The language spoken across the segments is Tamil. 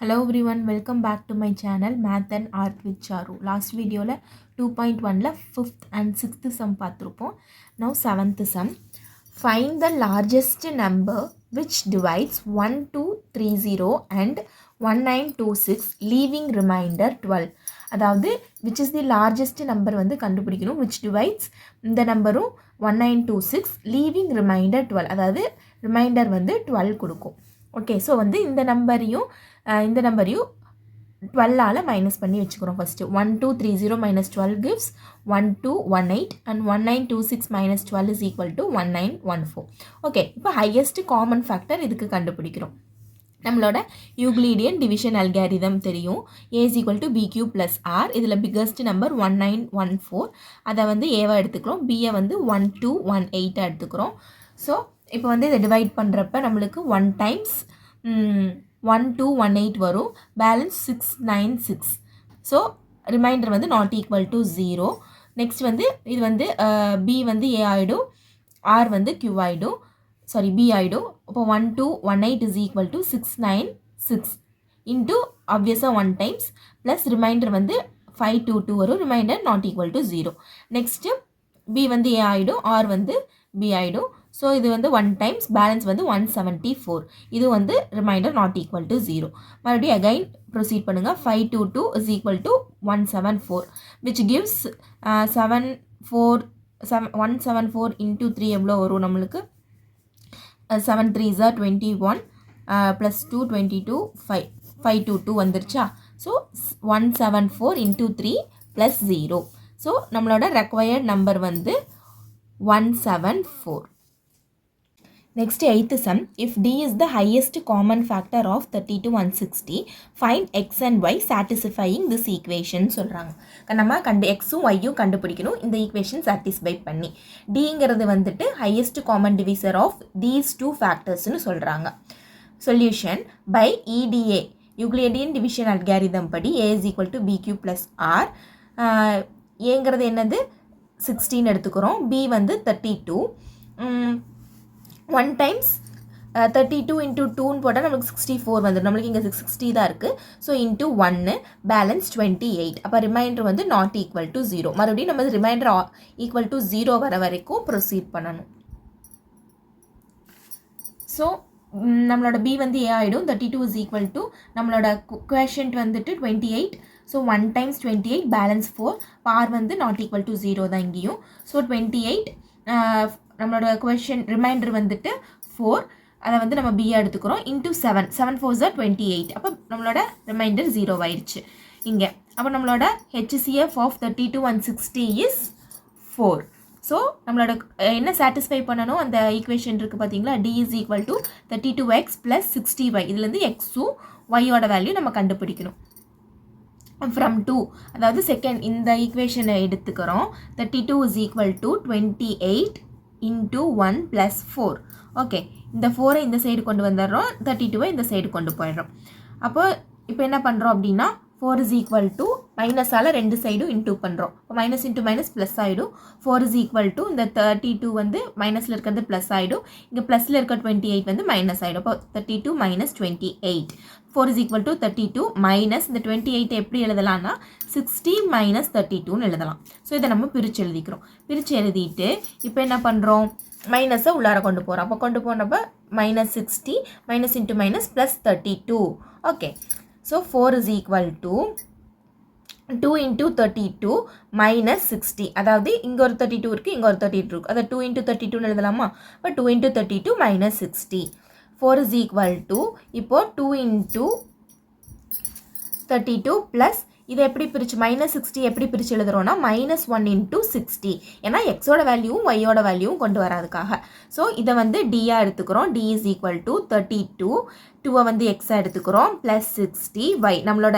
Hello everyone, welcome back to my channel Math and Art with Charu. Last video la 2.1 la 5th and 6th sum paathirupom. Now 7th sum. Find the largest number which divides 1230 and 1926 leaving remainder 12. அதாவது which is the largest number வந்து கண்டுபிடிக்கணும், which divides இந்த நம்பரும் 1926 leaving remainder 12, அதாவது ரிமைண்டர் வந்து 12 கொடுக்கும். ஓகே, ஸோ வந்து இந்த நம்பரையும் 12ஆல் மைனஸ் பண்ணி வச்சுக்கிறோம். First 1230 minus 12 gives 1218 and 1926 minus 12 is equal to 1914. Okay, இப்போ ஹையஸ்ட் காமன் ஃபேக்டர் இதுக்கு கண்டுபிடிக்கிறோம். நம்மளோட யூக்ளிடியன் டிவிஷன் அல்காரிதம் தெரியும். a is equal to b cube plus r. இதில் பிக்கஸ்ட் நம்பர் 1914, அதை வந்து ஏவை எடுத்துக்கிறோம், பியை வந்து 1218 எடுத்துக்கிறோம். ஸோ இப்போ வந்து இதை டிவைட் பண்ணுறப்ப நம்மளுக்கு 1 times 1218 வரும், பேலன்ஸ் 696. ஸோ ரிமைண்டர் வந்து நாட் ஈக்குவல் டு 0. நெக்ஸ்ட் வந்து இது வந்து b வந்து a ஆகிடும், r வந்து q ஆகிடும், சாரி b ஆகிடும். இப்போ 1218 இஸ் ஈக்குவல் டு 696 இன்ட்டு ஆப்வியஸாக 1 டைம்ஸ் ப்ளஸ் ரிமைண்டர் வந்து 522 வரும், remainder not equal to 0. Next b வந்து a ஆகிடும், r வந்து b ஆகிடும். ஸோ இது வந்து 1 டைம்ஸ் பேலன்ஸ் வந்து 174. இது வந்து ரிமைண்டர் நாட் ஈக்குவல் டு 0. மறுபடியும் அகைன் ப்ரொசீட் பண்ணுங்கள். 522 is equal to 174 which gives 174 into 3 எவ்வளோ வரும் நம்மளுக்கு? 7 3s are 21 ப்ளஸ் 2 22 522 வந்துருச்சா? So 174 into 3 plus 0. ஸோ நம்மளோட ரெக்வயர்ட் நம்பர் வந்து 174. Next 8th sum. If d is the highest common factor of 32 and 60, find x and y satisfying this equation சொல்கிறாங்க. நம்ம எக்ஸும் ஒய்யும் கண்டுபிடிக்கணும் இந்த ஈக்குவேஷன் சாட்டிஸ்ஃபை பண்ணி. டிங்கிறது வந்துட்டு highest common divisor of these two ஃபேக்டர்ஸ்னு சொல்கிறாங்க. Solution by EDA Euclidean division algorithm படி a is equal to b cube plus r. ஏங்கிறது என்னது? 16 எடுத்துக்கிறோம், b வந்து 32. 1 டைம்ஸ் 32 இன்ட்டு 2ன்னு போட்டால் நம்மளுக்கு 64 வந்துடும், நம்மளுக்கு இங்கே 60 தான் இருக்குது. So into 1 balance 28. அப்போ ரிமைண்டர் வந்து நாட் ஈக்குவல் டு 0. மறுபடியும் நம்ம ரிமைண்டர் ஈக்குவல் டு 0 வர வரைக்கும் ப்ரொசீட் பண்ணணும். ஸோ நம்மளோட b வந்து a ஆகிடும், 32 இஸ் ஈக்குவல் டு நம்மளோட குவேஷன்ட் வந்துட்டு 28. So 1 times 28 balance 4. r வந்து நாட் ஈக்குவல் டு 0 தான் இங்கேயும். ஸோ 28 நம்மளோட குவேஷன் ரிமைண்டர் வந்துட்டு 4, அதை வந்து நம்ம b எடுத்துக்கிறோம், இன்ட்டு 7 4s are 28. அப்போ நம்மளோட ரிமைண்டர் 0 ஆயிடுச்சு இங்கே. அப்போ நம்மளோட HCF of 32 and 60 is 4. So நம்மளோட என்ன சாட்டிஸ்ஃபை பண்ணணும்? அந்த ஈக்குவேஷன் இருக்குது பார்த்தீங்களா, d is equal to 32x plus 60y. இதுலேருந்து எக்ஸும் ஒய்யோட வேல்யூ நம்ம கண்டுபிடிக்கணும். ஃப்ரம் 2, அதாவது செகண்ட் இந்த ஈக்குவேஷனை எடுத்துக்கிறோம். 32 is equal to 28 into 1 plus 4. Okay, இந்த 4ஐ இந்த சைடு கொண்டு வந்துடுறோம், 32ஐ இந்த சைடு கொண்டு போயிடுறோம். அப்போ இப்போ என்ன பண்ணுறோம் அப்படின்னா 4 இஸ் ஈக்குவல் டு மைனஸால் ரெண்டு சைடும் இன்டூ பண்ணுறோம். இப்போ மைனஸ் இன்ட்டு மைனஸ் ப்ளஸ் ஆகிடும். 4 இஸ் ஈக்குவல் டு இந்த 32 வந்து மைனஸில் இருக்கிறது ப்ளஸ் ஆகிடும், இங்கே ப்ளஸில் இருக்க 28 வந்து மைனஸ் ஆகிடும். அப்போ 32 minus 28. 4 is equal to 32 minus இந்த 28 எப்படி எழுதலாம்னா 60 மைனஸ் 32ன்னு எழுதலாம். ஸோ இதை நம்ம பிரித்து எழுதிக்கிறோம். பிரித்து எழுதிட்டு இப்போ என்ன பண்ணுறோம்? மைனஸை உள்ளார கொண்டு போகிறோம். அப்போ கொண்டு போனப்போ minus 60 minus into minus plus 32. Okay, so 4 is equal to 2 into 32 minus 60. அதாவது இங்கே ஒரு 32 இருக்குது, இங்கே ஒரு 32 இருக்குது, அதை 2 இன்ட்டு 32ன்னு எழுதலாமா? இப்போ 2 into 32 minus 60. 4 is equal to இப்போது 2 இன்ட்டு 32 ப்ளஸ் இதை எப்படி பிரித்து மைனஸ் 60 எப்படி பிரித்து எழுதுறோன்னா மைனஸ் 1 இன்ட்டு 60. ஏன்னா எக்ஸோட வேல்யூவும் ஒய்யோட வேல்யூவும் கொண்டு வராதுக்காக. ஸோ இதை வந்து டியாக எடுத்துக்கிறோம். d இஸ் ஈக்குவல் டு 32, 2ஐ வந்து எக்ஸாக எடுத்துக்கிறோம், ப்ளஸ் 60y. நம்மளோட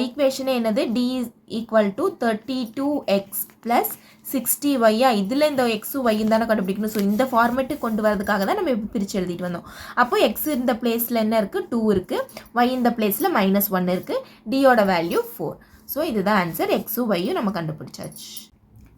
ஈக்குவேஷனே என்னது? d is equal to 32x plus 60y. இதில் இந்த எக்ஸும் ஒய்யும் தானே கண்டுபிடிக்கணும். ஸோ இந்த ஃபார்மேட்டுக்கு கொண்டு வரதுக்காக தான் நம்ம இப்போ பிரித்து எழுதிட்டு வந்தோம். அப்போ எக்ஸ் இந்த பிளேஸில் என்ன இருக்குது? 2 இருக்குது. ஒய் இந்த பிளேஸில் மைனஸ் 1 இருக்குது. டியோட வேல்யூ 4. ஸோ இதுதான் ஆன்சர். எக்ஸும் ஒய்யும் நம்ம கண்டுபிடிச்சாச்சு.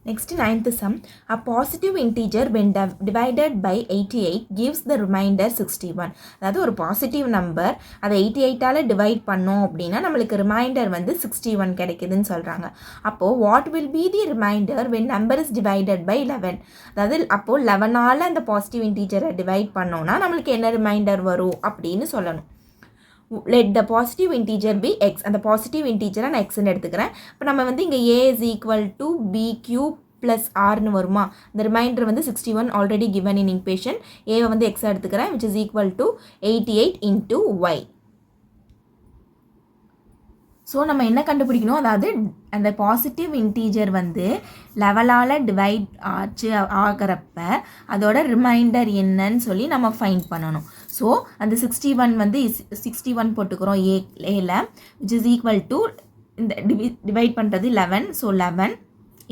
Next, ninth sum. A positive integer when divided by 88 gives the remainder 61. அதாவது ஒரு பாசிட்டிவ் நம்பர் அதை 88ஆல் டிவைட் பண்ணோம் அப்படின்னா நம்மளுக்கு ரிமைண்டர் வந்து 61 கிடைக்குதுன்னு சொல்கிறாங்க. அப்போது what will be the remainder when number is divided by 11? அதாவது அப்போது 11ஆல் அந்த பாசிட்டிவ் இன்டீஜரை டிவைட் பண்ணோன்னா நம்மளுக்கு என்ன ரிமைண்டர் வரும் அப்படின்னு சொல்லணும். let the positive integer be x. அந்த பாசிட்டிவ் இன்டீஜரை நான் எக்ஸ்ன்னு எடுத்துக்கிறேன். இப்போ நம்ம வந்து இங்கே a is equal to b cube plus rன்னு வருமா. இந்த ரிமைண்டர் வந்து 61 already given in equation. a வந்து x எடுத்துக்கிறேன் which is equal to 88 into y. So நம்ம என்ன கண்டுபிடிக்கணும், அதாவது அந்த பாசிட்டிவ் இன்டீஜர் வந்து 11ஆல் டிவைட் ஆகிறப்ப அதோட ரிமைண்டர் என்னன்னு சொல்லி நம்ம ஃபைண்ட் பண்ணணும். ஸோ அந்த 61 வந்து 61 போட்டுக்கிறோம் ஏல விச் இஸ் ஈக்குவல் டு இந்த டிவைட் பண்ணுறது 11. ஸோ 11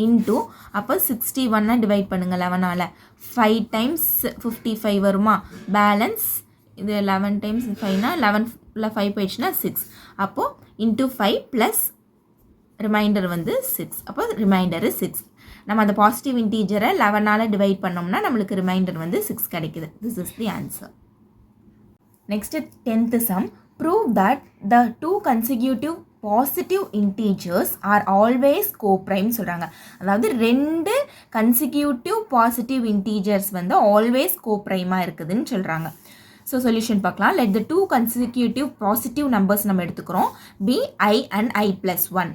இன்ட்டு அப்போ 61 டிவைட் பண்ணுங்கள் 11ஆல் 5 times 55 வருமா. பேலன்ஸ் இது 11 times 5னா 11 5 போயிடுச்சுன்னா 6. அப்போது இன்ட்டு 5 ப்ளஸ் ரிமைண்டர் வந்து 6. அப்போ ரிமைண்டர் 6. நம்ம அந்த பாசிட்டிவ் இன்டீஜரை 11ஆல் டிவைட் பண்ணோம்னா நம்மளுக்கு ரிமைண்டர் வந்து 6 கிடைக்குது. This is the answer. Next 10th sum. Prove that the two consecutive positive integers are always coprime சொல்கிறாங்க. அதாவது 2 கன்சிக்யூட்டிவ் பாசிட்டிவ் இன்டீஜர்ஸ் வந்து ஆல்வேஸ் கோப்ரைமாக இருக்குதுன்னு சொல்கிறாங்க. ஸோ சொல்யூஷன் பார்க்கலாம். Let the 2 consecutive positive numbers நம்ம எடுத்துக்கிறோம். B I and i+1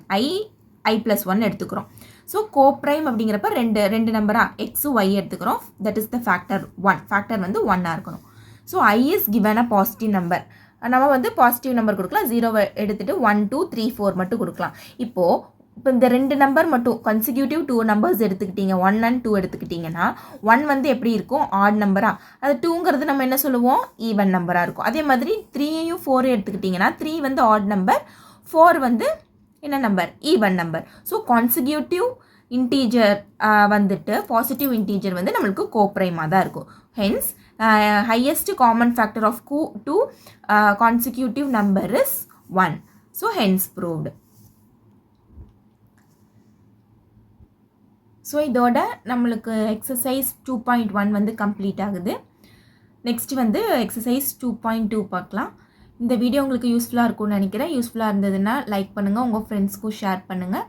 i+1 எடுத்துக்கிறோம். ஸோ கோப்ரைம் அப்படிங்கிறப்ப ரெண்டு நம்பராக எக்ஸும் ஒய் எடுத்துக்கிறோம். That is the factor 1. Factor வந்து 1ஆக இருக்கணும். So i is given a positive number. நம்ம வந்து பாசிட்டிவ் நம்பர் கொடுக்கலாம். 0 எடுத்துகிட்டு 1 2 3 4 மட்டும் கொடுக்கலாம். இப்போ இந்த 2 நம்பர் மட்டும் கன்சிக்யூட்டிவ் 2 நம்பர்ஸ் எடுத்துக்கிட்டீங்க, 1 and 2 எடுத்துக்கிட்டிங்கன்னா 1 வந்து எப்படி இருக்கும், ஆட் நம்பராக. அது 2ங்கிறது நம்ம என்ன சொல்லுவோம், ஈவன் நம்பராக இருக்கும். அதே மாதிரி 3யும் 4 எடுத்துக்கிட்டிங்கன்னா 3 வந்து ஆட் நம்பர், 4 வந்து என்ன number, even number. So consecutive integer வந்துட்டு பாசிட்டிவ் இன்டீஜர் வந்து நம்மளுக்கு கோப்ரைமாக தான் இருக்கும். Hence highest common factor of 2 consecutive number is 1. So hence proved. So இதோட நம்மளுக்கு எக்ஸசைஸ் 2.1 வந்து கம்ப்ளீட் ஆகுது. நெக்ஸ்ட் வந்து எக்ஸசைஸ் 2.2 பார்க்கலாம். இந்த வீடியோ உங்களுக்கு யூஸ்ஃபுல்லாக இருக்கும்னு நினைக்கிறேன். யூஸ்ஃபுல்லாக இருந்ததுன்னா லைக் பண்ணுங்கள், உங்கள் ஃப்ரெண்ட்ஸ்க்கும் ஷேர் பண்ணுங்கள்,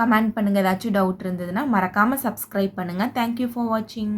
கமெண்ட் பண்ணுங்கள். ஏதாச்சும் டவுட் இருந்ததுன்னா மறக்காமல் சப்ஸ்கிரைப் பண்ணுங்கள். தேங்க்யூ ஃபார் வாட்சிங்.